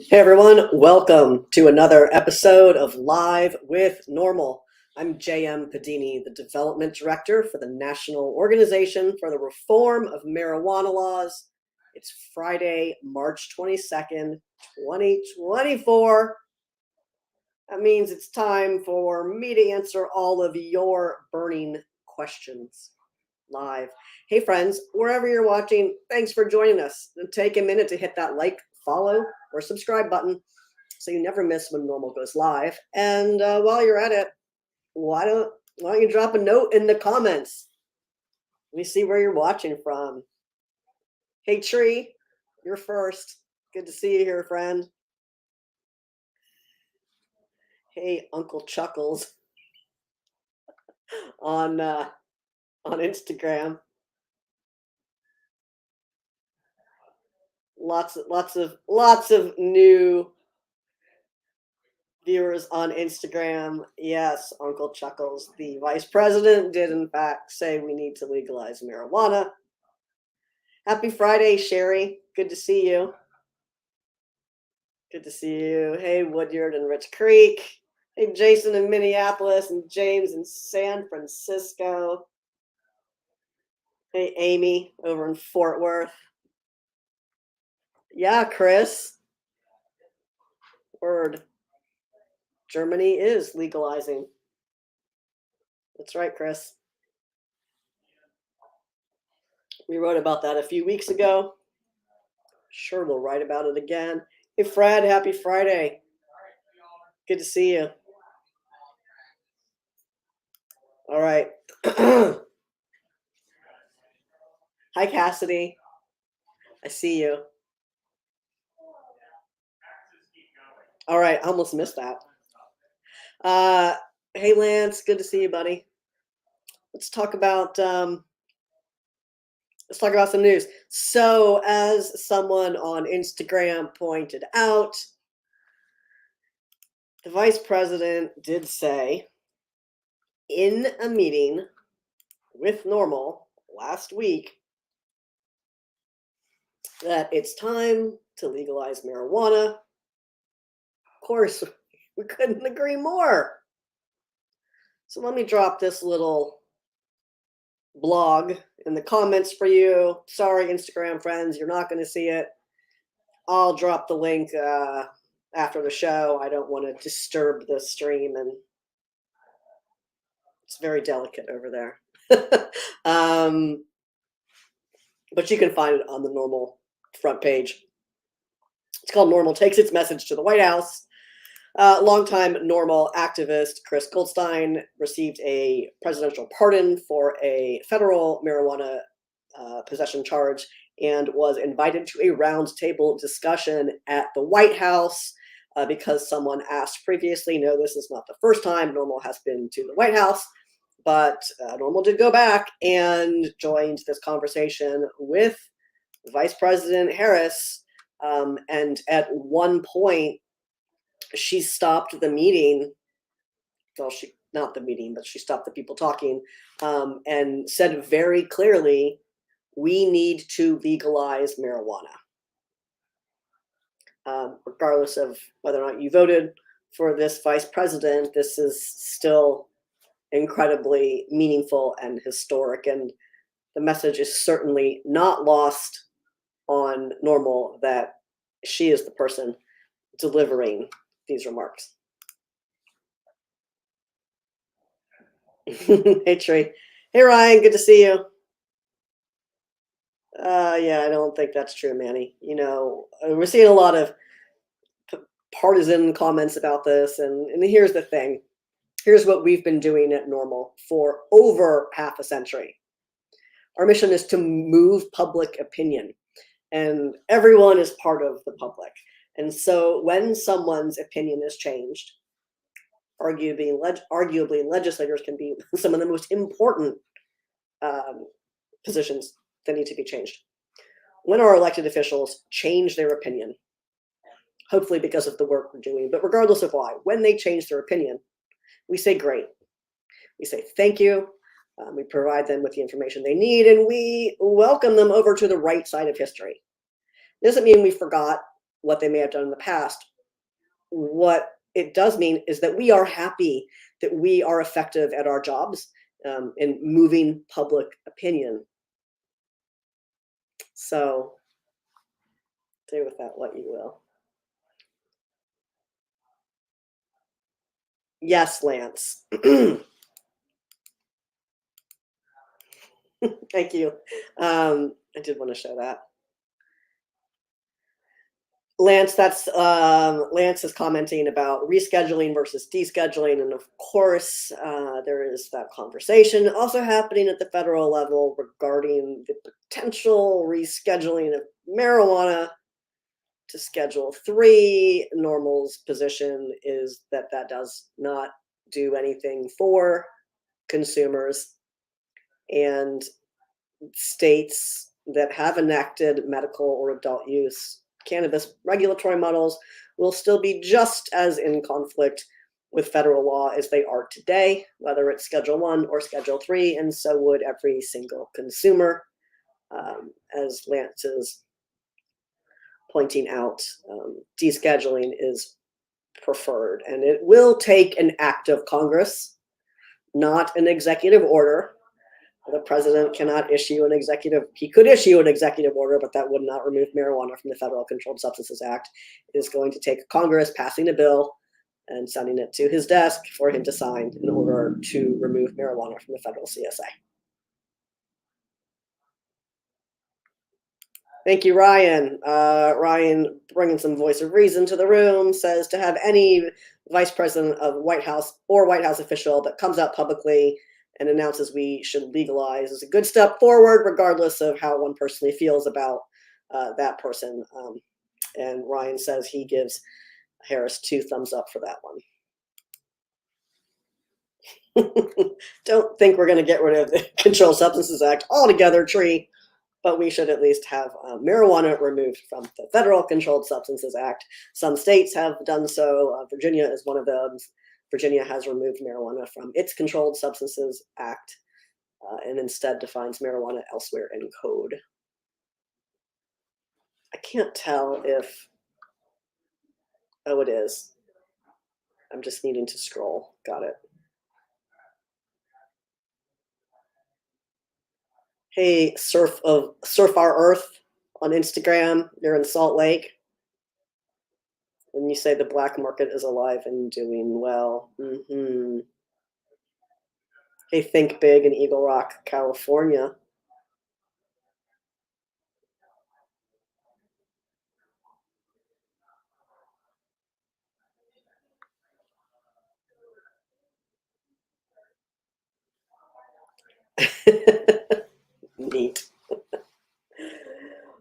Hey everyone, welcome to another episode of Live with NORML. I'm JM Padini, the Development Director for the National Organization for the Reform of Marijuana Laws. It's Friday, March 22nd, 2024. That means it's time for me to answer all of your burning questions live. Hey friends, wherever you're watching, thanks for joining us. Take a minute to hit that like, follow, or subscribe button so you never miss when NORML goes live. And while you're at it, why don't you drop a note in the comments? Let me see where you're watching from. Hey Tree, you're first. Good to see you here, friend. Hey Uncle Chuckles on Instagram. Lots of new viewers on Instagram. Yes, Uncle Chuckles. The vice president did in fact say we need to legalize marijuana. Happy Friday, Sherry. Good to see you. Good to see you. Hey, Woodyard and Rich Creek. Hey, Jason in Minneapolis and James in San Francisco. Hey, Amy over in Fort Worth. Yeah, Chris. Word. Germany is legalizing. That's right, Chris. We wrote about that a few weeks ago. Sure, we'll write about it again. Hey, Fred, happy Friday. Good to see you. All right. Hi, Cassidy. I see you. All right, I almost missed that. Hey, Lance, good to see you, buddy. Let's talk about some news. So, as someone on Instagram pointed out, the vice president did say in a meeting with NORML last week that it's time to legalize marijuana. Of course, we couldn't agree more. So let me drop this little blog in the comments for you. Sorry, Instagram friends, you're not going to see it. I'll drop the link after the show. I don't want to disturb the stream, and it's very delicate over there. But you can find it on the NORML front page. It's called NORML Takes Its Message to the White House. Longtime NORML activist Chris Goldstein received a presidential pardon for a federal marijuana possession charge and was invited to a roundtable discussion at the White House because someone asked previously. No, this is not the first time NORML has been to the White House, but NORML did go back and joined this conversation with Vice President Harris. And at one point, she stopped the meeting. Well, not the meeting, but she stopped the people talking and said very clearly, we need to legalize marijuana. Regardless of whether or not you voted for this vice president, this is still incredibly meaningful and historic. And the message is certainly not lost on NORML that she is the person delivering these remarks. Hey Trey. Hey Ryan, good to see you. Yeah, I don't think that's true, Manny. You know, we're seeing a lot of partisan comments about this, and here's the thing. Here's what we've been doing at NORML for over half a century. Our mission is to move public opinion, and everyone is part of the public. And so when someone's opinion is changed, arguably legislators can be some of the most important positions that need to be changed. When our elected officials change their opinion, hopefully because of the work we're doing, but regardless of why, when they change their opinion, we say great. We say thank you. We provide them with the information they need, and we welcome them over to the right side of history. Doesn't mean we forgot what they may have done in the past. What it does mean is that we are happy that we are effective at our jobs in moving public opinion. So do with that what you will. Yes, Lance. Thank you. I did want to show that. Lance, that's Lance is commenting about rescheduling versus descheduling, and of course, there is that conversation also happening at the federal level regarding the potential rescheduling of marijuana to Schedule 3. NORML's position is that that does not do anything for consumers, and states that have enacted medical or adult use cannabis regulatory models will still be just as in conflict with federal law as they are today, whether it's Schedule 1 or Schedule 3, and so would every single consumer. As Lance is pointing out, descheduling is preferred, and it will take an act of Congress, not an executive order. The president cannot issue an executive, he could issue an executive order, but that would not remove marijuana from the Federal Controlled Substances Act. It is going to take Congress passing a bill and sending it to his desk for him to sign in order to remove marijuana from the federal CSA. Thank you, Ryan. Ryan, bringing some voice of reason to the room, says to have any vice president of White House or White House official that comes out publicly and announces we should legalize is a good step forward, regardless of how one personally feels about that person. And Ryan says he gives Harris 2 thumbs up for that one. Don't think we're going to get rid of the Controlled Substances Act altogether, Tree, but we should at least have marijuana removed from the Federal Controlled Substances Act. Some states have done so. Virginia is one of those. Virginia has removed marijuana from its Controlled Substances Act and instead defines marijuana elsewhere in code. I can't tell if, oh, it is. I'm just needing to scroll. Got it. Hey, Surf Our Earth on Instagram. They're in Salt Lake. And you say the black market is alive and doing well. Hey, Think Big in Eagle Rock, California. Neat.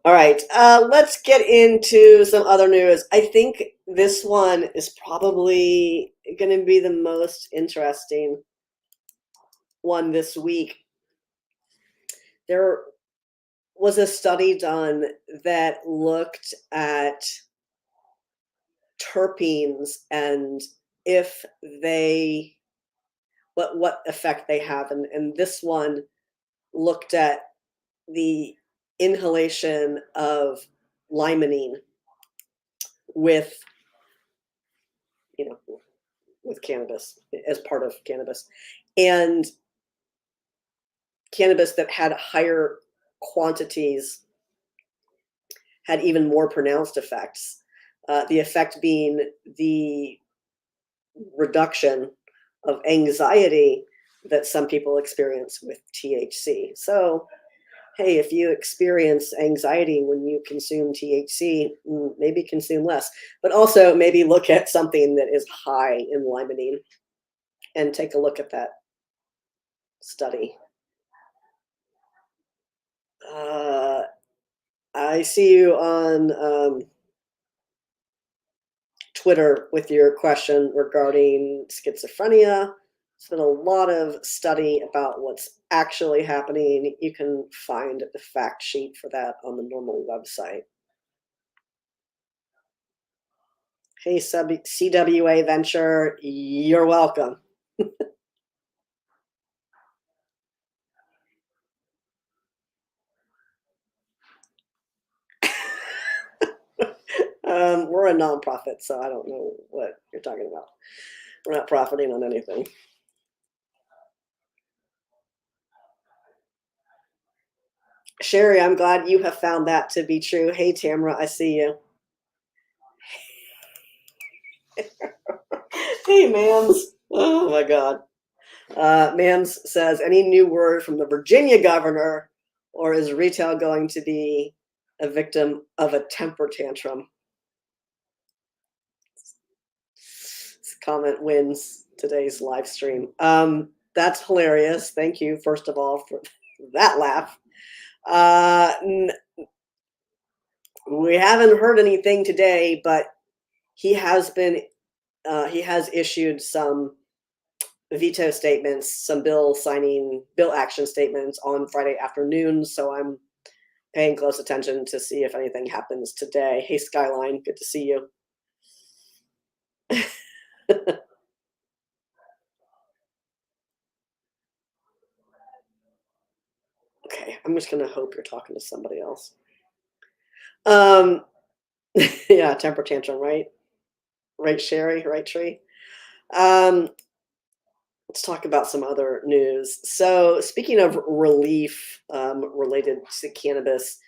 All right, let's get into some other news. I think this one is probably going to be the most interesting one this week. There was a study done that looked at terpenes and if they, what effect they have, and this one looked at the inhalation of limonene with, with cannabis, as part of cannabis, and cannabis that had higher quantities had even more pronounced effects. The effect being the reduction of anxiety that some people experience with THC. So, hey, if you experience anxiety when you consume THC, maybe consume less, but also maybe look at something that is high in limonene and take a look at that study. I see you on Twitter with your question regarding schizophrenia. There's been a lot of study about what's actually happening. You can find the fact sheet for that on the NORML website. Hey, CWA Venture, you're welcome. We're a nonprofit, so I don't know what you're talking about. We're not profiting on anything. Sherry, I'm glad you have found that to be true. Hey, Tamara, I see you. Hey, Mams. Oh, my God. Mams says, any new word from the Virginia governor, or is retail going to be a victim of a temper tantrum? This comment wins today's live stream. That's hilarious. Thank you, first of all, for that laugh. We haven't heard anything today, but he has issued some veto statements, some bill action statements on Friday afternoon. So I'm paying close attention to see if anything happens today. Hey, Skyline, good to see you. Okay, I'm just gonna hope you're talking to somebody else. Yeah, temper tantrum, right? Right, Sherry, right, Tree? Let's talk about some other news. So speaking of relief related to cannabis,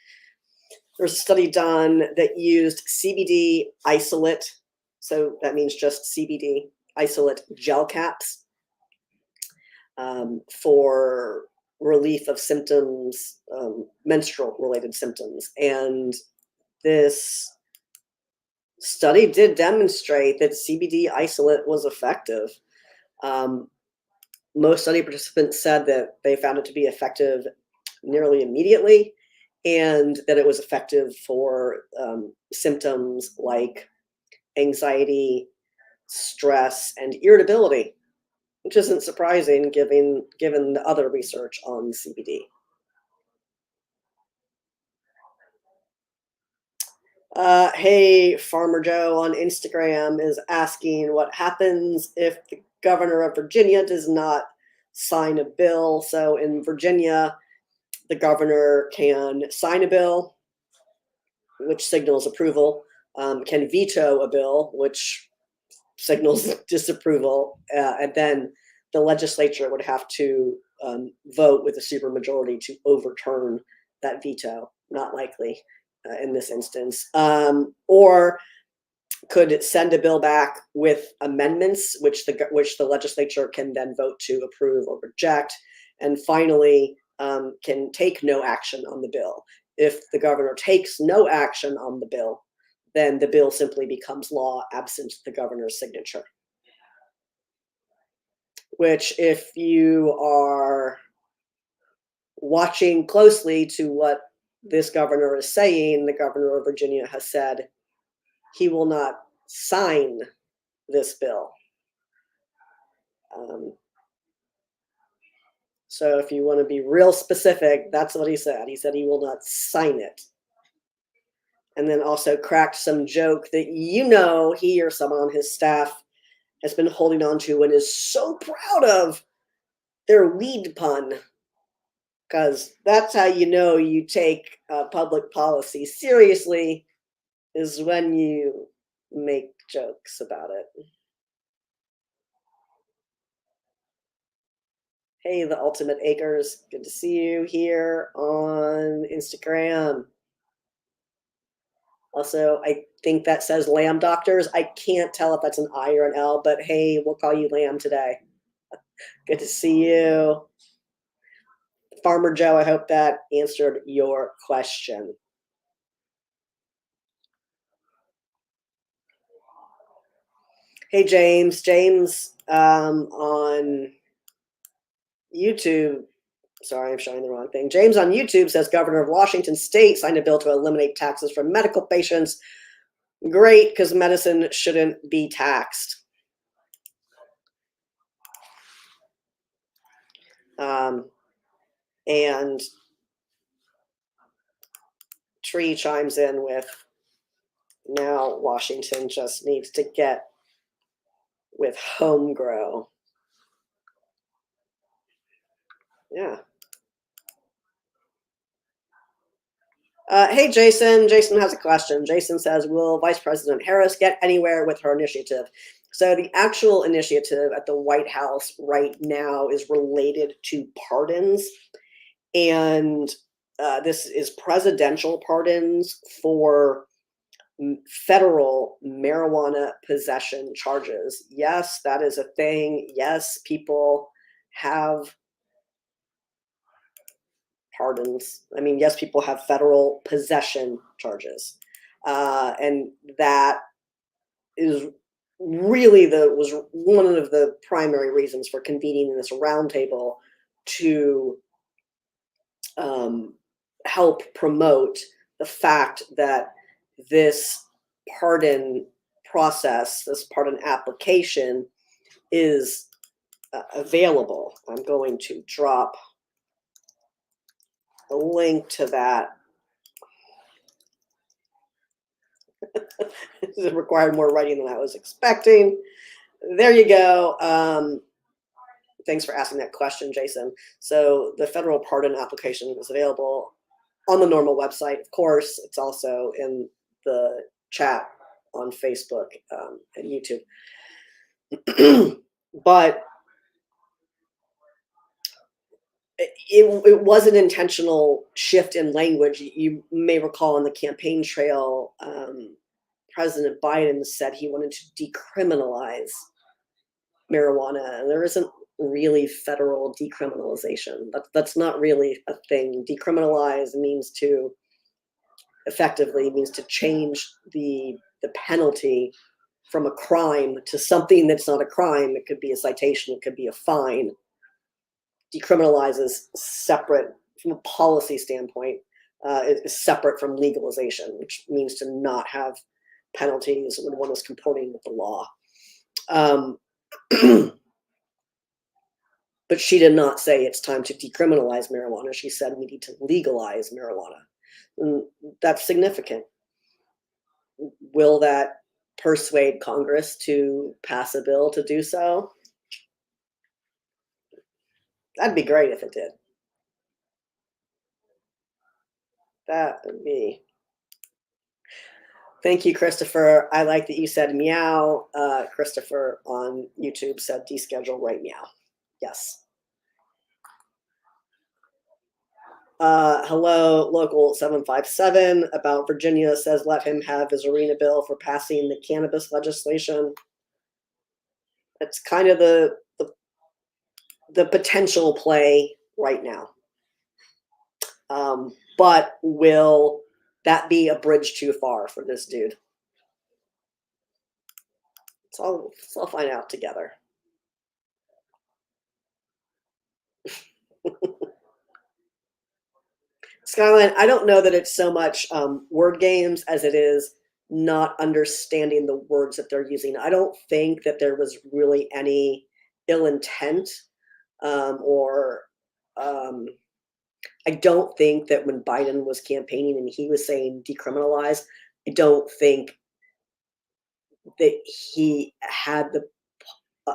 there's a study done that used CBD isolate. So that means just CBD isolate gel caps for relief of symptoms, menstrual related symptoms. And this study did demonstrate that CBD isolate was effective. Most study participants said that they found it to be effective nearly immediately, and that it was effective for symptoms like anxiety, stress, and irritability, which isn't surprising given the other research on CBD. Hey, Farmer Joe on Instagram is asking what happens if the governor of Virginia does not sign a bill. So in Virginia, the governor can sign a bill, which signals approval, can veto a bill, which signals disapproval, and then the legislature would have to vote with a supermajority to overturn that veto. Not likely in this instance. Or could it send a bill back with amendments, which the legislature can then vote to approve or reject, and finally can take no action on the bill. If the governor takes no action on the bill, then the bill simply becomes law absent the governor's signature. Which, if you are watching closely to what this governor is saying, the governor of Virginia has said he will not sign this bill. So if you want to be real specific, that's what he said. He said he will not sign it. And then also cracked some joke that he or someone on his staff has been holding on to and is so proud of, their weed pun. Because that's how you take public policy seriously, is when you make jokes about it. Hey, the Ultimate Acres, good to see you here on Instagram. Also, I think that says Lamb Doctors. I can't tell if that's an I or an L, but hey, we'll call you Lamb today. Good to see you. Farmer Joe, I hope that answered your question. Hey, James. James on YouTube. Sorry, I'm showing the wrong thing. James on YouTube says Governor of Washington State signed a bill to eliminate taxes from medical patients. Great, because medicine shouldn't be taxed. And Tree chimes in with, now Washington just needs to get with home grow. Yeah. Hey, Jason. Jason has a question. Jason says, will Vice President Harris get anywhere with her initiative? So the actual initiative at the White House right now is related to pardons. And this is presidential pardons for federal marijuana possession charges. Yes, that is a thing. Yes, people have pardons. I mean, yes, people have federal possession charges. And that is really was one of the primary reasons for convening this roundtable to help promote the fact that this pardon process, this pardon application is available. I'm going to drop a link to that. It required more writing than I was expecting. There you go. Thanks for asking that question, Jason. So the federal pardon application is available on the NORML website. Of course, it's also in the chat on Facebook and YouTube. But it was an intentional shift in language. You may recall on the campaign trail, President Biden said he wanted to decriminalize marijuana, and there isn't really federal decriminalization. That's not really a thing. Decriminalize means to change the penalty from a crime to something that's not a crime. It could be a citation, it could be a fine. Decriminalize is separate from a policy standpoint. Is separate from legalization, which means to not have penalties when one is comporting with the law. But she did not say it's time to decriminalize marijuana. She said we need to legalize marijuana. And that's significant. Will that persuade Congress to pass a bill to do so? That'd be great if it did. That would be. Thank you, Christopher. I like that you said meow. Christopher on YouTube said deschedule right meow. Yes. Hello, local 757 about Virginia says let him have his arena bill for passing the cannabis legislation. It's kind of the potential play right now. But will that be a bridge too far for this dude? So I'll find out together. Skyline, I don't know that it's so much word games as it is not understanding the words that they're using. I don't think that there was really any ill intent I don't think that when Biden was campaigning and he was saying decriminalize, I don't think that he had the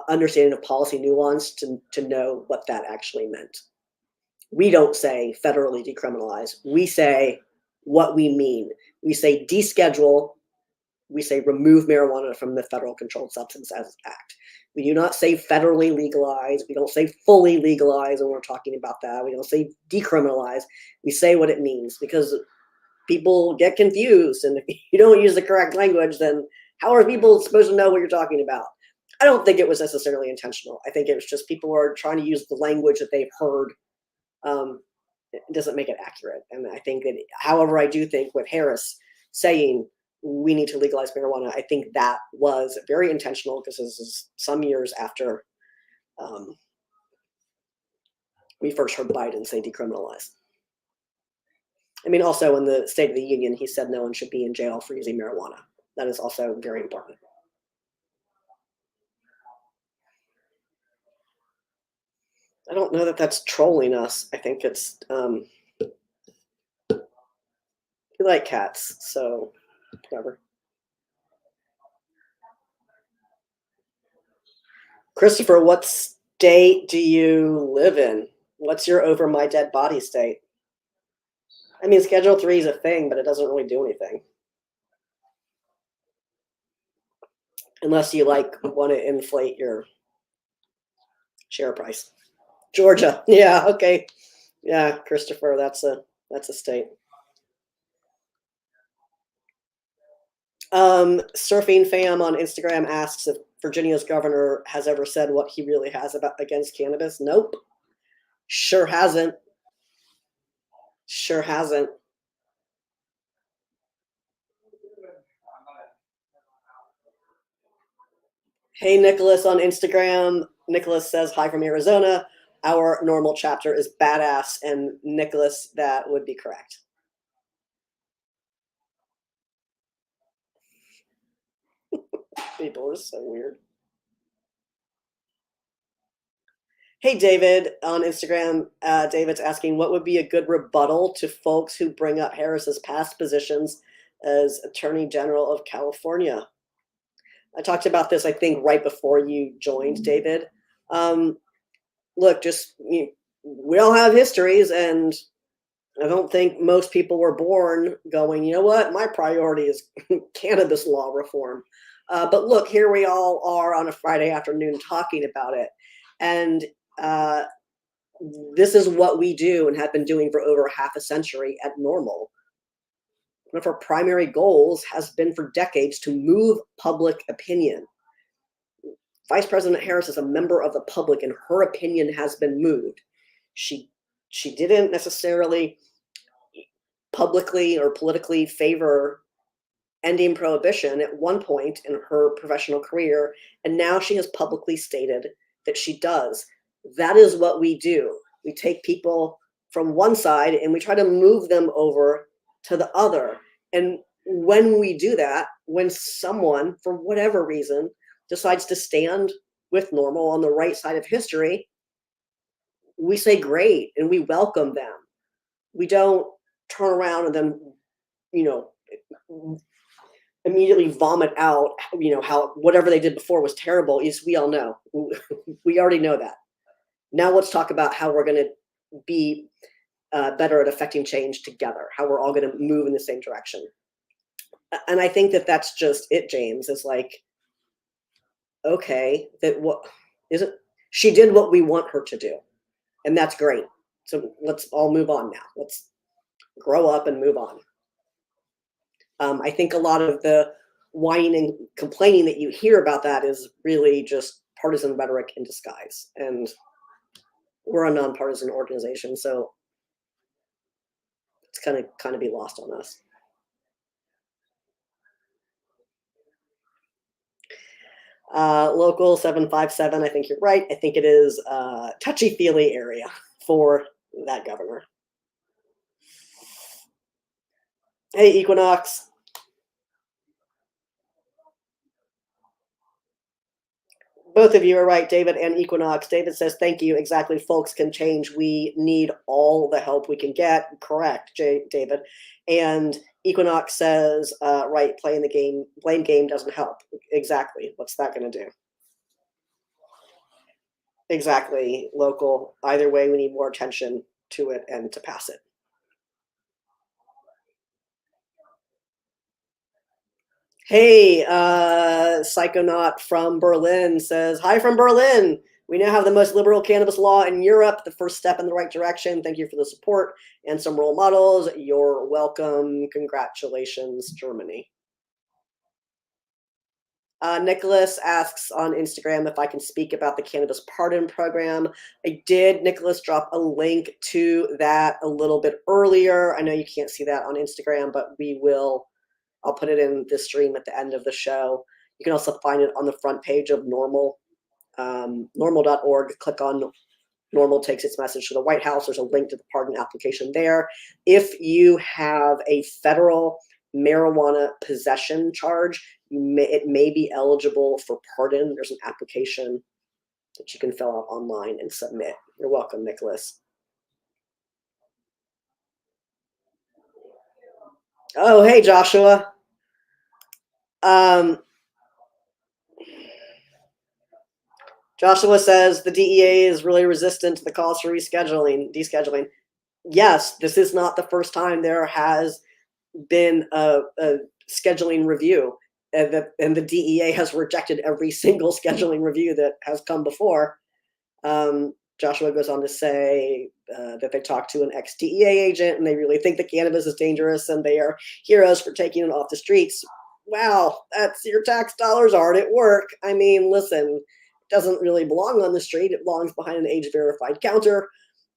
understanding of policy nuance to know what that actually meant. We don't say federally decriminalize. We say what we mean. We say deschedule. We say remove marijuana from the Federal Controlled Substances Act. We do not say federally legalize. We don't say fully legalize when we're talking about that. We don't say decriminalize. We say what it means because people get confused. And if you don't use the correct language, then how are people supposed to know what you're talking about? I don't think it was necessarily intentional. I think it was just people are trying to use the language that they've heard. It doesn't make it accurate. And I think that, however, I do think with Harris saying we need to legalize marijuana, I think that was very intentional because this is some years after we first heard Biden say decriminalize. I mean, also in the State of the Union, he said no one should be in jail for using marijuana. That is also very important. I don't know that that's trolling us. I think it's we like cats, so whatever. Christopher, what state do you live in? What's your over my dead body state? I mean, Schedule 3 is a thing, but it doesn't really do anything. Unless you like want to inflate your share price. Georgia. Yeah, okay. Yeah, Christopher, that's a state. Surfing Fam on Instagram asks if Virginia's governor has ever said what he really has about against cannabis. Nope. Sure hasn't. Sure hasn't. Hey, Nicholas on Instagram. Nicholas says, hi from Arizona. Our NORML chapter is badass. And Nicholas, that would be correct. People are so weird. Hey, David on Instagram. David's asking, what would be a good rebuttal to folks who bring up Harris's past positions as Attorney General of California? I talked about this, I think, right before you joined, David. Look, we all have histories, and I don't think most people were born going, you know what, my priority is cannabis law reform. But look, here we all are on a Friday afternoon talking about it. And this is what we do and have been doing for over half a century at NORML. One of our primary goals has been for decades to move public opinion. Vice President Harris is a member of the public, and her opinion has been moved. She didn't necessarily publicly or politically favor ending prohibition at one point in her professional career, and now she has publicly stated that she does. That is what we do. We take people from one side and we try to move them over to the other. And when we do that, when someone, for whatever reason, decides to stand with NORML on the right side of history, we say great and we welcome them. We don't turn around and then, immediately vomit out, how whatever they did before was terrible. We all know. We already know that. Now let's talk about how we're going to be better at affecting change together, how we're all going to move in the same direction. And I think that that's just it, James, is like, okay, that what is it? She did what we want her to do. And that's great. So let's all move on now. Let's grow up and move on. I think a lot of the whining and complaining that you hear about that is really just partisan rhetoric in disguise. And we're a nonpartisan organization, so it's kind of be lost on us. Local 757, I think you're right. I think it is a touchy-feely area for that governor. Hey, Equinox. Both of you are right, David and Equinox. David says, thank you. Exactly. Folks can change. We need all the help we can get. Correct, David. And Equinox says, right, playing the game, blame game doesn't help. Exactly. What's that going to do? Exactly, local. Either way, we need more attention to it and to pass it. Hey, Psychonaut from Berlin says, hi from Berlin. We now have the most liberal cannabis law in Europe, the first step in the right direction. Thank you for the support and some role models. You're welcome. Congratulations, Germany. Nicholas asks on Instagram if I can speak about the cannabis pardon program. I did. Nicholas drop a link to that a little bit earlier. I know you can't see that on Instagram, but we will. I'll put it in the stream at the end of the show. You can also find it on the front page of NORML, NORML.org. Click on NORML takes its message to the White House. There's a link to the pardon application there. If you have a federal marijuana possession charge, it may be eligible for pardon. There's an application that you can fill out online and submit. You're welcome, Nicholas. Oh, hey, Joshua. Joshua says the DEA is really resistant to the calls for rescheduling, descheduling. yes, this is not the first time there has been a scheduling review, and the DEA has rejected every single scheduling review that has come before. Joshua goes on to say that they talked to an ex-DEA agent and they really think that cannabis is dangerous and they are heroes for taking it off the streets. Wow, that's your tax dollars aren't at work. I mean, listen, it doesn't really belong on the street. It belongs behind an age-verified counter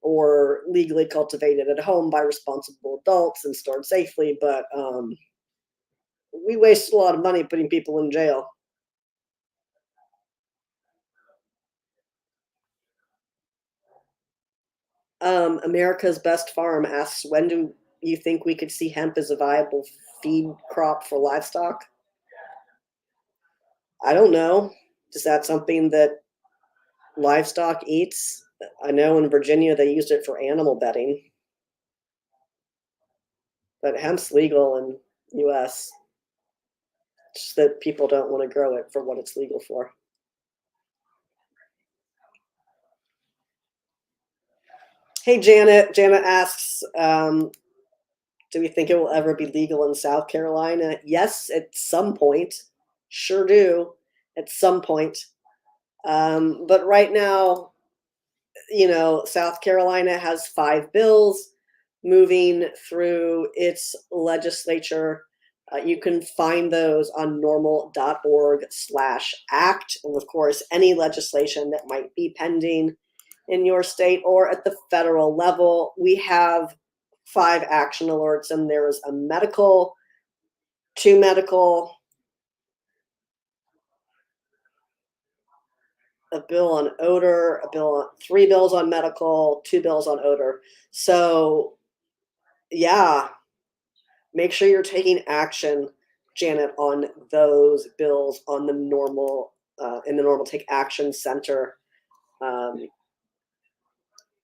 or legally cultivated at home by responsible adults and stored safely. But we waste a lot of money putting people in jail. America's Best Farm asks, when do you think we could see hemp as a viable feed crop for livestock? I don't know. Is that something that livestock eats? I know in Virginia they used it for animal bedding, but hemp's legal in US. Just that people don't want to grow it for what it's legal for. Hey, Janet. Janet asks, do we think it will ever be legal in South Carolina? Yes, at some point. Sure do. At some point. But right now, South Carolina has 5 bills moving through its legislature. You can find those on normal.org/act. And of course, any legislation that might be pending in your state or at the federal level. We have 5 action alerts, and there is a medical, 2 medical, a bill on odor, 3 bills on medical, 2 bills on odor. So yeah, make sure you're taking action, Janet, on those bills on the NORML in the NORML Take Action Center.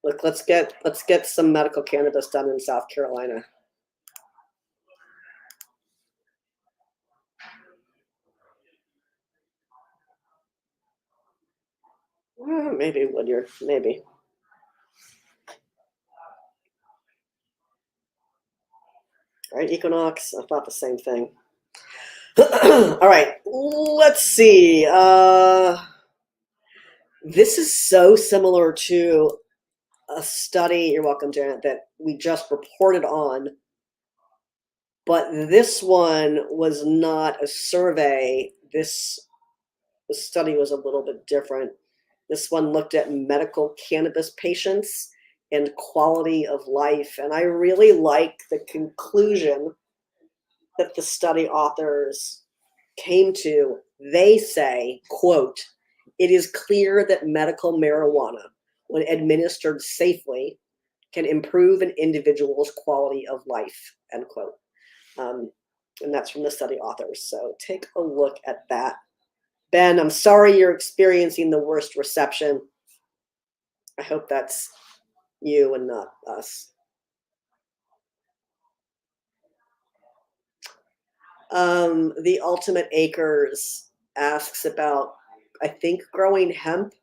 Look, let's get some medical cannabis done in South Carolina. Maybe Woodyard, maybe. All right, Equinox, I thought the same thing. All right, let's see. This is so similar to a study, you're welcome, Janet, that we just reported on, but this one was not a survey. The study was a little bit different. This one looked at medical cannabis patients and quality of life, and I really like the conclusion that the study authors came to. They say, quote, "It is clear that medical marijuana, when administered safely, can improve an individual's quality of life," end quote. And that's from the study authors. So take a look at that. Ben, I'm sorry you're experiencing the worst reception. I hope that's you and not us. The Ultimate Acres asks about, I think, growing hemp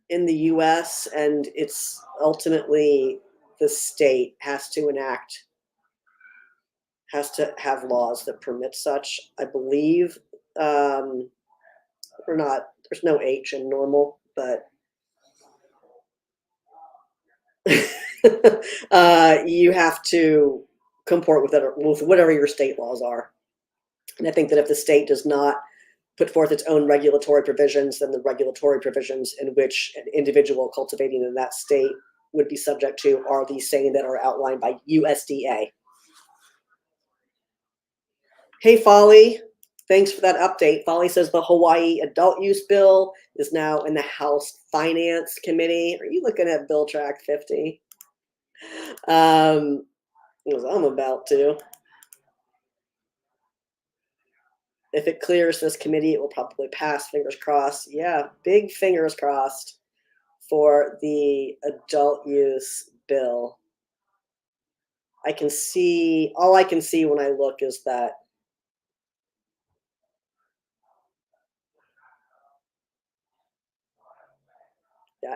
in the US, and it's ultimately the state has to have laws that permit such, I believe. Or not, there's no H in normal, but you have to comport with whatever your state laws are. And I think that if the state does not put forth its own regulatory provisions, then the regulatory provisions in which an individual cultivating in that state would be subject to are the same that are outlined by USDA. Hey, Folly, thanks for that update. Folly says the Hawaii adult use bill is now in the House Finance Committee. Are you looking at Bill Track 50? Because I'm about to. If it clears this committee, it will probably pass. Fingers crossed. Yeah, big fingers crossed for the adult use bill. All I can see when I look is that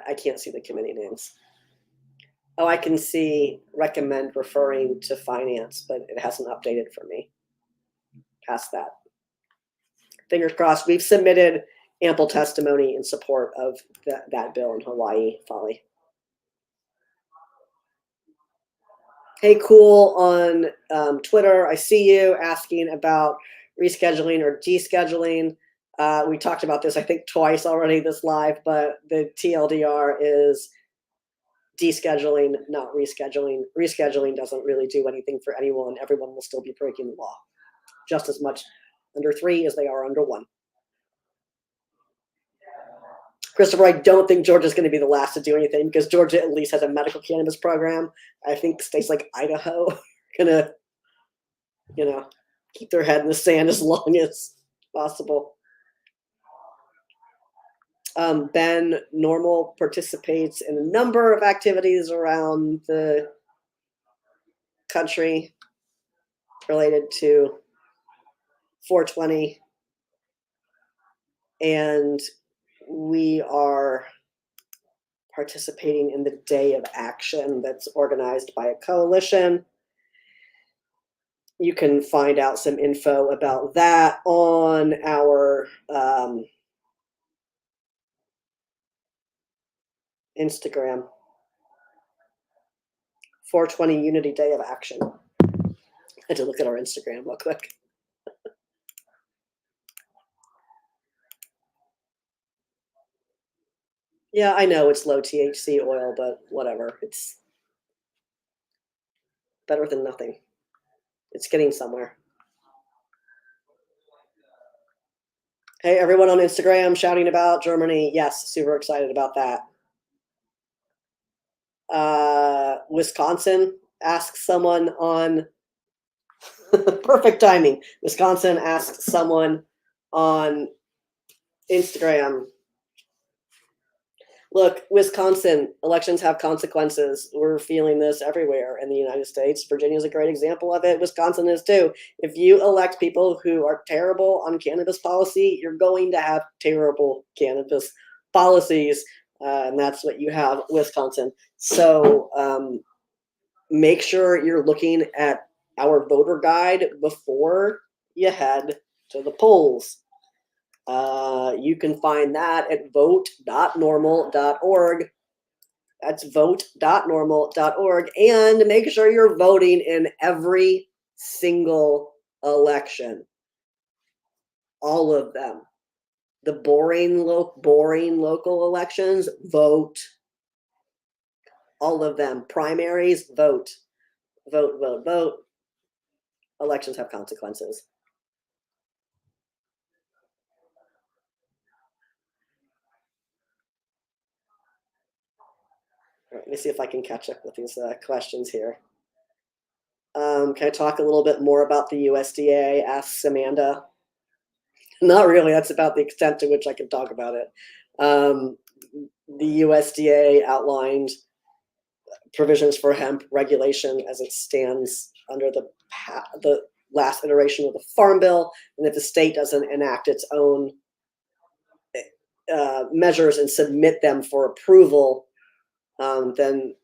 I can't see the committee names. Oh, I can see recommend referring to finance, but it hasn't updated for me past that. Fingers crossed. We've submitted ample testimony in support of that bill in Hawaii, Folly. Hey, Cool on Twitter, I see you asking about rescheduling or descheduling. We talked about this, I think, twice already this live, but the TLDR is descheduling, not rescheduling. Rescheduling doesn't really do anything for anyone. Everyone will still be breaking the law just as much under 3 as they are under 1. Christopher, I don't think Georgia's going to be the last to do anything because Georgia at least has a medical cannabis program. I think states like Idaho are going to, keep their head in the sand as long as possible. Ben NORML participates in a number of activities around the country related to 420. And we are participating in the Day of Action that's organized by a coalition. You can find out some info about that on our Instagram. 420 Unity Day of Action. I had to look at our Instagram real quick. Yeah, I know it's low THC oil, but whatever. It's better than nothing. It's getting somewhere. Hey, everyone on Instagram shouting about Germany. Yes, super excited about that. Wisconsin asks someone on perfect timing. Wisconsin asks someone on Instagram, look, Wisconsin, elections have consequences. We're feeling this everywhere in the United States. Virginia is a great example of it. Wisconsin is too. If you elect people who are terrible on cannabis policy, you're going to have terrible cannabis policies. And that's what you have, Wisconsin. So make sure you're looking at our voter guide before you head to the polls. You can find that at vote.normal.org. That's vote.normal.org. And make sure you're voting in every single election. All of them. The boring local elections, vote. All of them. Primaries, vote. Vote, vote, vote. Elections have consequences. All right, let me see if I can catch up with these questions here. Can I talk a little bit more about the USDA? Asks Amanda. Not really. That's about the extent to which I can talk about it. The USDA outlined provisions for hemp regulation as it stands under the last iteration of the Farm Bill, and if the state doesn't enact its own measures and submit them for approval, then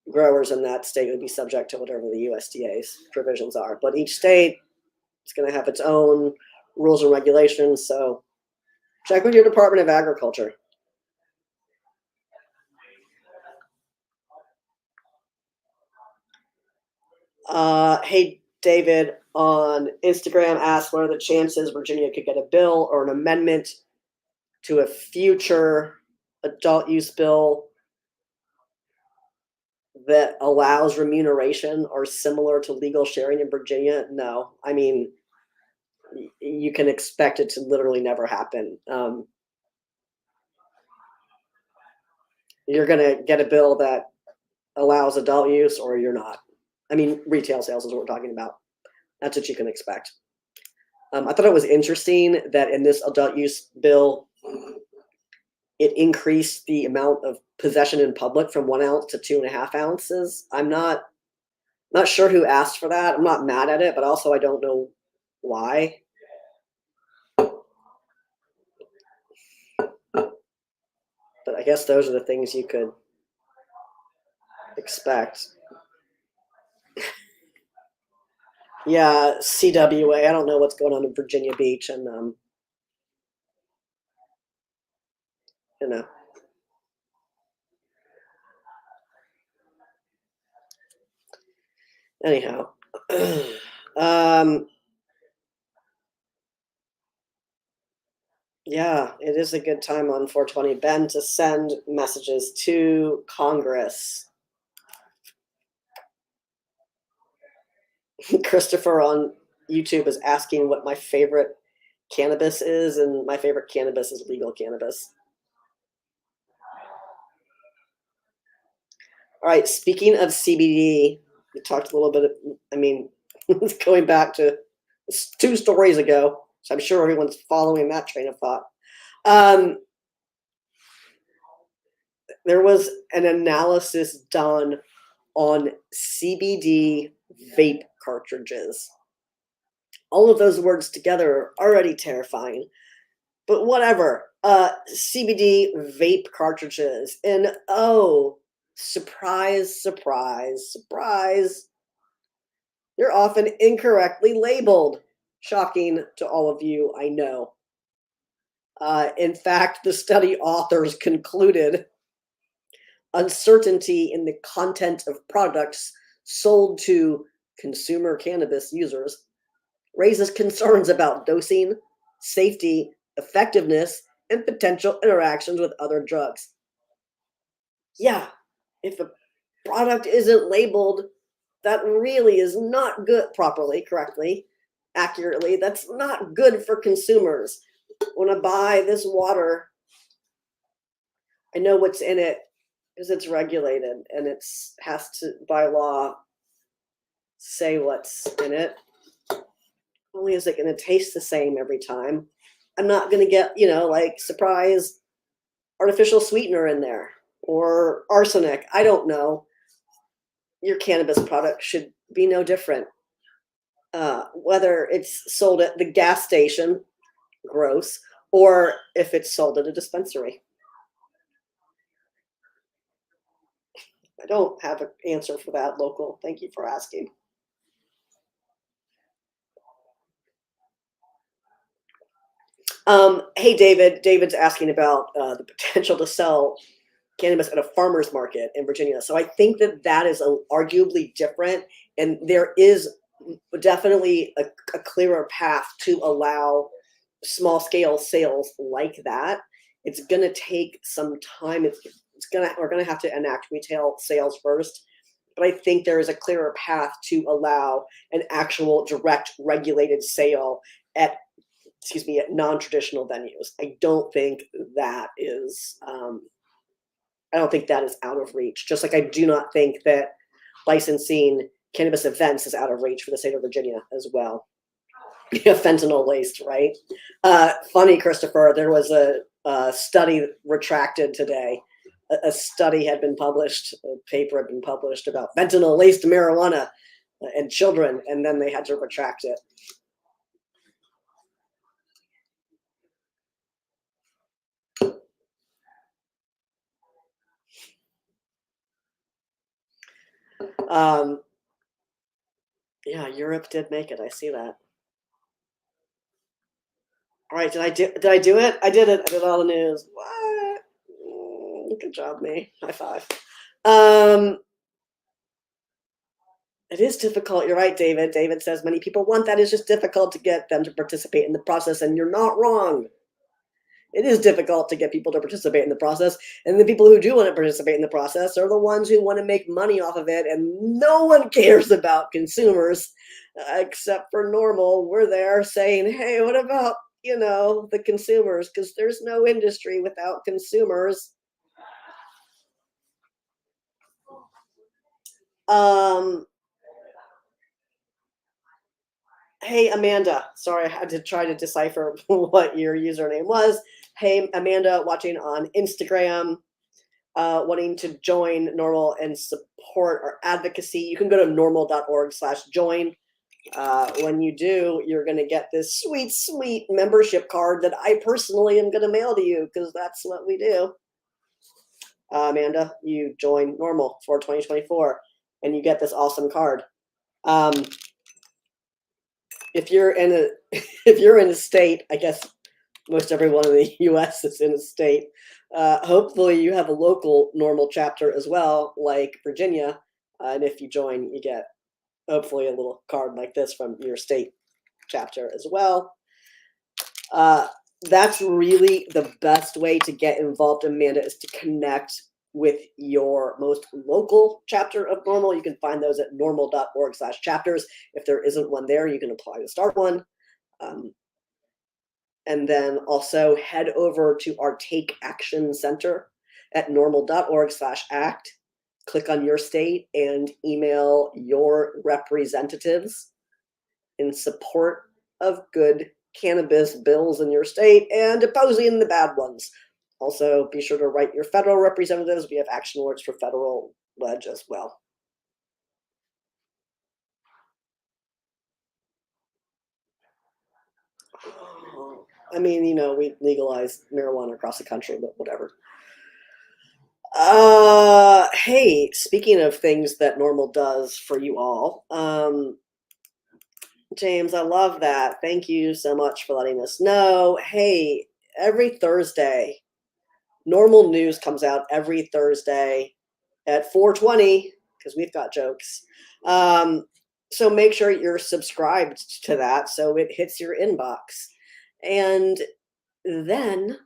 growers in that state would be subject to whatever the USDA's provisions are. But each state is going to have its own rules and regulations, so check with your Department of Agriculture. Hey, David on Instagram asked, what are the chances Virginia could get a bill or an amendment to a future adult use bill that allows remuneration or similar to legal sharing in Virginia? No. I mean, you can expect it to literally never happen. You're going to get a bill that allows adult use or you're not. I mean, retail sales is what we're talking about. That's what you can expect. I thought it was interesting that in this adult use bill, it increased the amount of possession in public from 1 ounce to 2.5 ounces. I'm not sure who asked for that. I'm not mad at it, but also I don't know why. But I guess those are the things you could expect. Yeah, CWA. I don't know what's going on in Virginia Beach, and you know. Anyhow, yeah, it is a good time on 420 Ben to send messages to Congress. Christopher on YouTube is asking what my favorite cannabis is, and my favorite cannabis is legal cannabis. All right, speaking of CBD, we talked a little bit, going back to 2 stories ago, so I'm sure everyone's following that train of thought. There was an analysis done on CBD vape cartridges. All of those words together are already terrifying, but whatever. CBD vape cartridges, and oh, surprise, surprise, surprise, they're often incorrectly labeled. Shocking to all of you, I know. In fact, the study authors concluded uncertainty in the content of products sold to consumer cannabis users raises concerns about dosing, safety, effectiveness, and potential interactions with other drugs. Yeah, if a product isn't labeled, that really is not good properly, correctly, accurately. That's not good for consumers. When I buy this water, I know what's in it because it's regulated and it's has to, by law, say what's in it. Only is it going to taste the same every time. I'm not going to get, like surprise artificial sweetener in there or arsenic. I don't know. Your cannabis product should be no different. Whether it's sold at the gas station, gross, or if it's sold at a dispensary. I don't have an answer for that, local. Thank you for asking. Hey, David. David's asking about the potential to sell cannabis at a farmer's market in Virginia. So I think that is arguably different, and there is definitely a clearer path to allow small scale sales like that. It's going to take some time. We're going to have to enact retail sales first, but I think there is a clearer path to allow an actual direct regulated sale at non-traditional venues. I don't think that is out of reach. Just like I do not think that licensing cannabis events is out of reach for the state of Virginia as well. Fentanyl laced, right? Funny, Christopher, there was a study retracted today. A study had been published, a paper had been published about fentanyl laced marijuana in children, and then they had to retract it. Yeah, Europe did make it. I see that. All right, did I do it? I did it. I did all the news. What? Good job, me. High five. It is difficult. You're right, David. David says many people want that. It's just difficult to get them to participate in the process, and you're not wrong. It is difficult to get people to participate in the process, and the people who do want to participate in the process are the ones who want to make money off of it, and no one cares about consumers except for NORML. We're there saying, hey, what about, the consumers? Because there's no industry without consumers. Hey, Amanda. Sorry, I had to try to decipher what your username was. Hey, Amanda, watching on Instagram, wanting to join NORML and support our advocacy. You can go to norml.org/join. When you do, you're going to get this sweet, sweet membership card that I personally am going to mail to you because that's what we do. Amanda, you join NORML for 2024, and you get this awesome card. If you're in a state, I guess most everyone in the U.S. is in a state. Hopefully, you have a local NORML chapter as well, like Virginia. And if you join, you get hopefully a little card like this from your state chapter as well. That's really the best way to get involved, Amanda, is to connect with your most local chapter of NORML. You can find those at norml.org/chapters. If there isn't one there, you can apply to start one. And then also head over to our Take Action Center at norml.org/act. Click on your state and email your representatives in support of good cannabis bills in your state and opposing the bad ones. Also, be sure to write your federal representatives. We have action alerts for federal ledge as well. I mean, you know, we legalized marijuana across the country, but whatever. Hey, speaking of things that NORML does for you all, James, I love that. Thank you so much for letting us know. Hey, every Thursday, NORML news comes out every Thursday at 4:20 because we've got jokes. So make sure you're subscribed to that so it hits your inbox. And then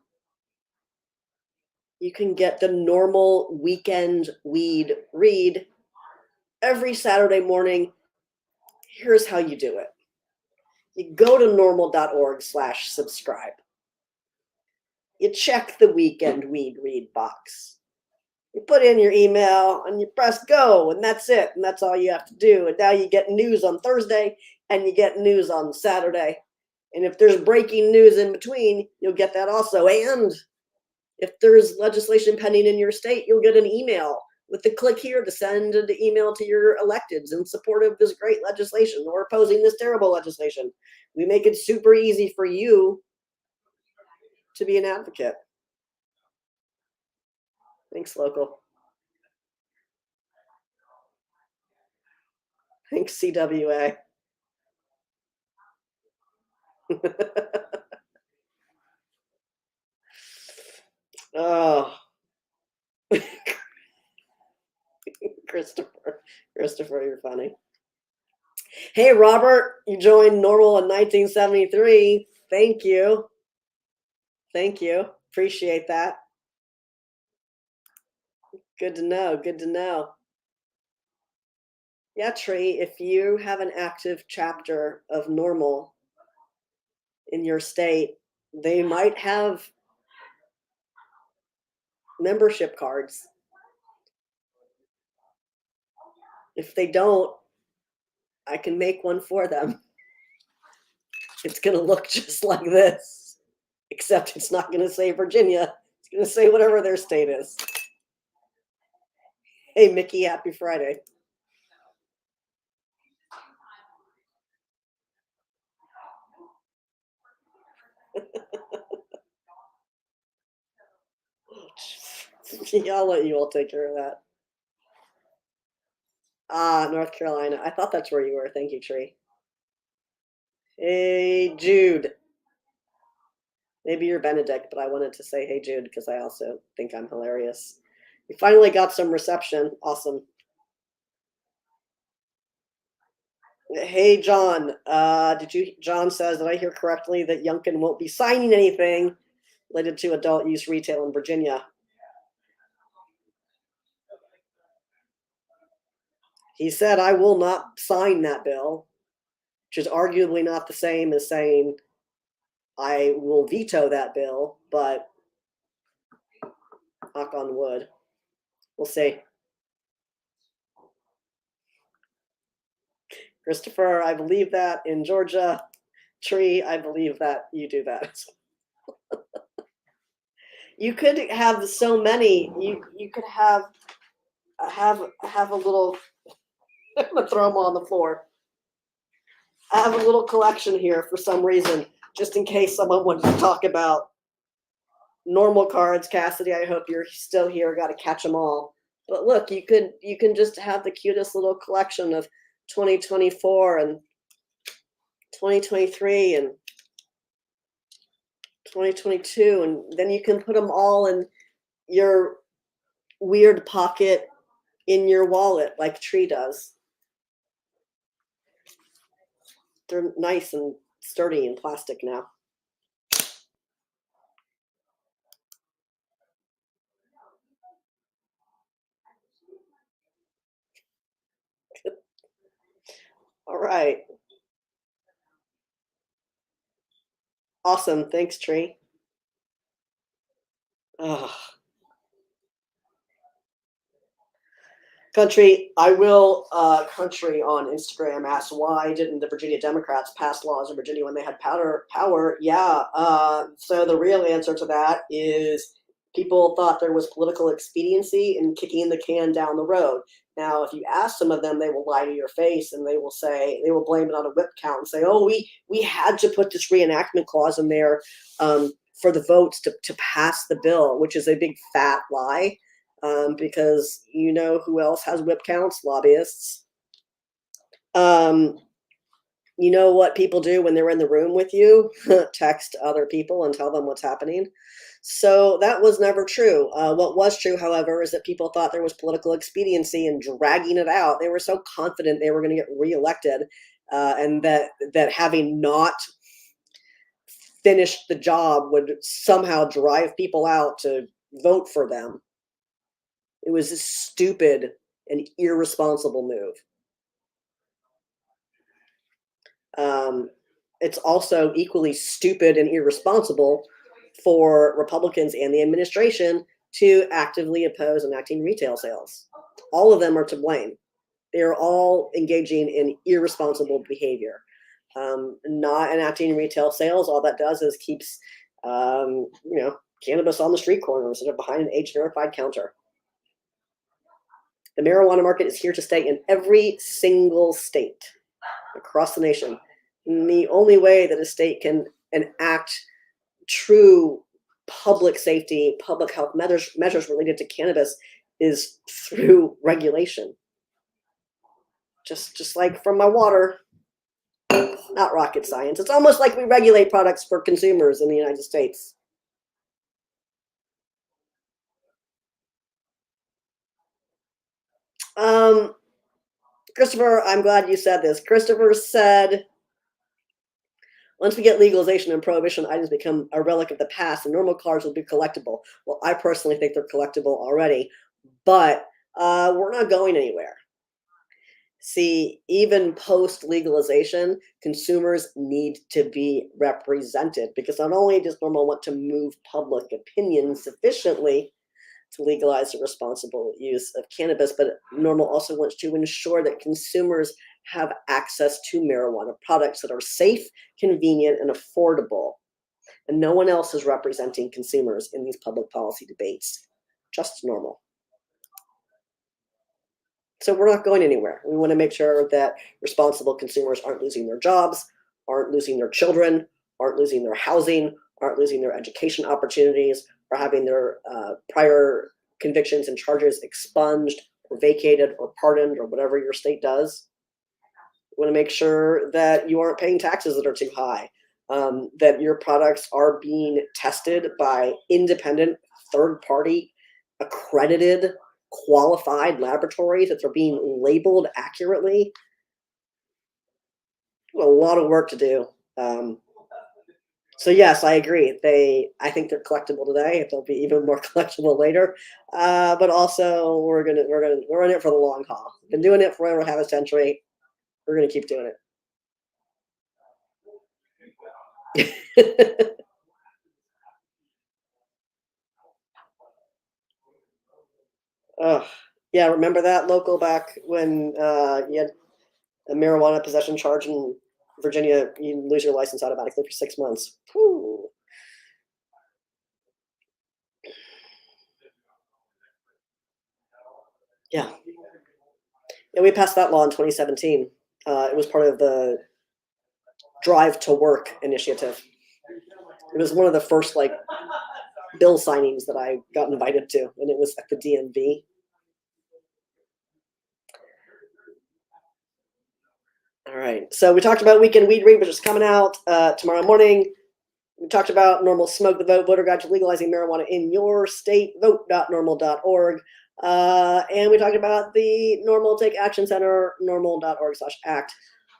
you can get the NORML weekend weed read every Saturday morning. Here's how you do it. You go to norml.org/subscribe. You check the weekend weed read box. You put in your email and you press go, and that's it. And that's all you have to do. And now you get news on Thursday and you get news on Saturday. And if there's breaking news in between, you'll get that also. And if there's legislation pending in your state, you'll get an email with the click here to send an email to your electeds in support of this great legislation or opposing this terrible legislation. We make it super easy for you to be an advocate. Thanks, local. Thanks, CWA. Oh, Christopher, you're funny. Hey, Robert, you joined NORML in 1973. Thank you. Thank you. Appreciate that. Good to know. Good to know. Yeah, Tree, if you have an active chapter of NORML in your state, they might have membership cards. If they don't, I can make one for them. It's going to look just like this, except it's not going to say Virginia. It's going to say whatever their state is. Hey, Mickey, happy Friday. Yeah, I'll let you all take care of that. North Carolina. I thought that's where you were. Thank you, Tree. Hey, Jude. Maybe you're Benedict, but I wanted to say hey, Jude, because I also think I'm hilarious. We finally got some reception. Awesome. Hey, John. John says, did I hear correctly that Youngkin won't be signing anything related to adult use retail in Virginia? He said, I will not sign that bill, which is arguably not the same as saying I will veto that bill, but knock on wood. We'll see. Christopher, I believe that in Georgia. Tree, I believe that you do that. You could have so many. You could have a little. I'm gonna throw them on the floor. I have a little collection here for some reason, just in case someone wanted to talk about normal cards, Cassidy. I hope you're still here. Got to catch them all. But look, you can just have the cutest little collection of 2024 and 2023 and 2022, and then you can put them all in your weird pocket in your wallet like Tree does. They're nice and sturdy and plastic now. All right. Awesome. Thanks, Tree. Ugh. Country, I will, Country on Instagram asked why didn't the Virginia Democrats pass laws in Virginia when they had power? Yeah, so the real answer to that is people thought there was political expediency in kicking the can down the road. Now, if you ask some of them, they will lie to your face and they will blame it on a whip count and say, oh, we had to put this reenactment clause in there for the votes to pass the bill, which is a big fat lie. Because you know who else has whip counts? Lobbyists. You know what people do when they're in the room with you? Text other people and tell them what's happening. So that was never true. What was true, however, is that people thought there was political expediency in dragging it out. They were so confident they were going to get reelected, and that having not finished the job would somehow drive people out to vote for them. It was a stupid and irresponsible move. It's also equally stupid and irresponsible for Republicans and the administration to actively oppose enacting retail sales. All of them are to blame. They're all engaging in irresponsible behavior. Not enacting retail sales, all that does is keeps cannabis on the street corner instead of behind an age-verified counter. The marijuana market is here to stay in every single state across the nation. And the only way that a state can enact true public safety, public health measures related to cannabis is through regulation. Just like from my water, not rocket science. It's almost like we regulate products for consumers in the United States. Christopher, I'm glad you said this. Christopher said, once we get legalization and prohibition, items become a relic of the past and normal cards will be collectible. Well, I personally think they're collectible already, but we're not going anywhere. See, even post-legalization, consumers need to be represented because not only does NORML want to move public opinion sufficiently to legalize the responsible use of cannabis, but NORML also wants to ensure that consumers have access to marijuana products that are safe, convenient, and affordable. And no one else is representing consumers in these public policy debates, just NORML. So we're not going anywhere. We want to make sure that responsible consumers aren't losing their jobs, aren't losing their children, aren't losing their housing, aren't losing their education opportunities, or having their prior convictions and charges expunged or vacated or pardoned or whatever your state does. We want to make sure that you aren't paying taxes that are too high, that your products are being tested by independent, third-party, accredited, qualified laboratories, that they're being labeled accurately. A lot of work to do. So yes, I agree. I think they're collectible today. They'll be even more collectible later. But also, we're in it for the long haul. Been doing it for over half a century. We're gonna keep doing it. Oh, yeah, remember that local back when you had a marijuana possession charge in Virginia, you lose your license automatically for 6 months. Whew. Yeah. Yeah, we passed that law in 2017. It was part of the Drive to Work initiative. It was one of the first bill signings that I got invited to, and it was at the DMV. All right, so we talked about Weekend Weed Read, which is coming out tomorrow morning. We talked about NORML Smoke the Vote, Voter Guide to Legalizing Marijuana in Your State, vote.norml.org. And we talked about the NORML Take Action Center, norml.org/act.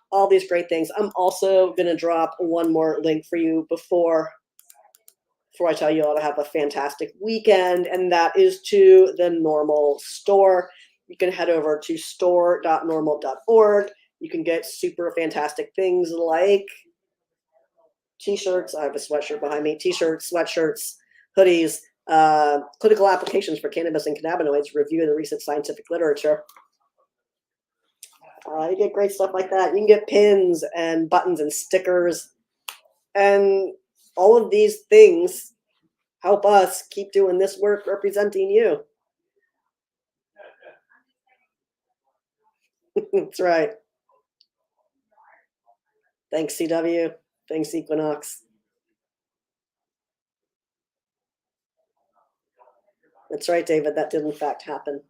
All these great things. I'm also going to drop one more link for you before I tell you all to have a fantastic weekend, and that is to the NORML store. You can head over to store.norml.org. You can get super fantastic things like t-shirts. I have a sweatshirt behind me. T-shirts, sweatshirts, hoodies, clinical applications for cannabis and cannabinoids, review the recent scientific literature. You get great stuff like that. You can get pins and buttons and stickers, and all of these things help us keep doing this work representing you. That's right. Thanks, CW. Thanks, Equinox. That's right, David. That did in fact happen.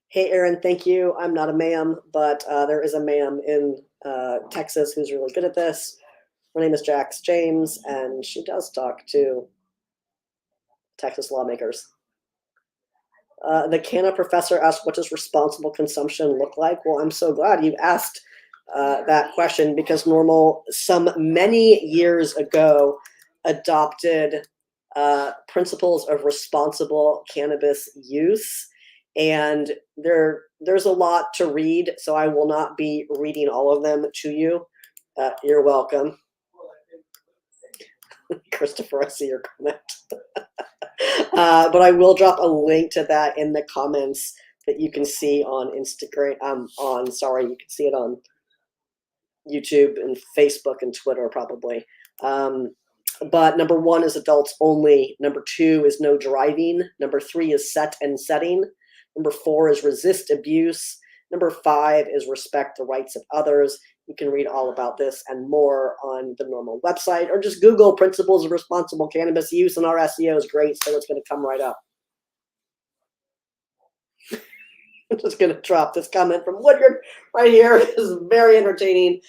Hey, Aaron, thank you. I'm not a ma'am, but there is a ma'am in Texas who's really good at this. Her name is Jax James, and she does talk to Texas lawmakers. The Canna professor asked, what does responsible consumption look like? Well, I'm so glad you asked that question, because NORML, many years ago, adopted principles of responsible cannabis use. And there's a lot to read, so I will not be reading all of them to you. You're welcome. Christopher, I see your comment. But I will drop a link to that in the comments that you can see on Instagram. You can see it on YouTube and Facebook and Twitter probably. But number 1 is adults only. Number 2 is no driving. Number 3 is set and setting. Number 4 is resist abuse. Number 5 is respect the rights of others. You can read all about this and more on the NORML website, or just Google principles of responsible cannabis use, and our SEO is great, so it's going to come right up. I'm just going to drop this comment from Woodard right here. This is very entertaining.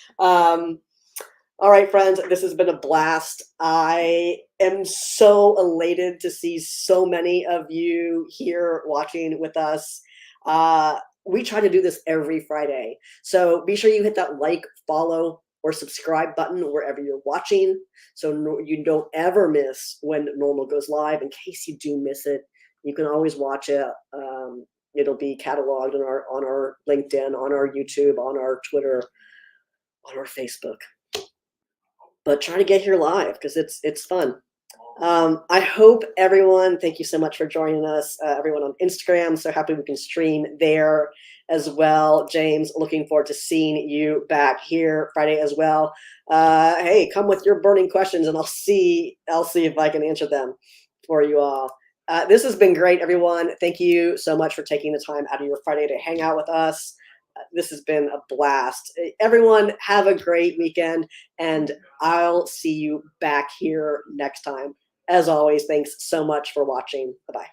All right, friends, this has been a blast. I am so elated to see so many of you here watching with us. We try to do this every Friday. So be sure you hit that like, follow, or subscribe button wherever you're watching, so you don't ever miss when NORML goes live. In case you do miss it, you can always watch it. It'll be cataloged on our LinkedIn, on our YouTube, on our Twitter, on our Facebook. But try to get here live, because it's fun. I hope everyone, thank you so much for joining us, everyone on Instagram. So happy we can stream there as well. James, looking forward to seeing you back here Friday as well. Hey, come with your burning questions, and I'll see if I can answer them for you all. This has been great, everyone. Thank you so much for taking the time out of your Friday to hang out with us. This has been a blast. Everyone, have a great weekend, and I'll see you back here next time. As always, thanks so much for watching. Bye-bye.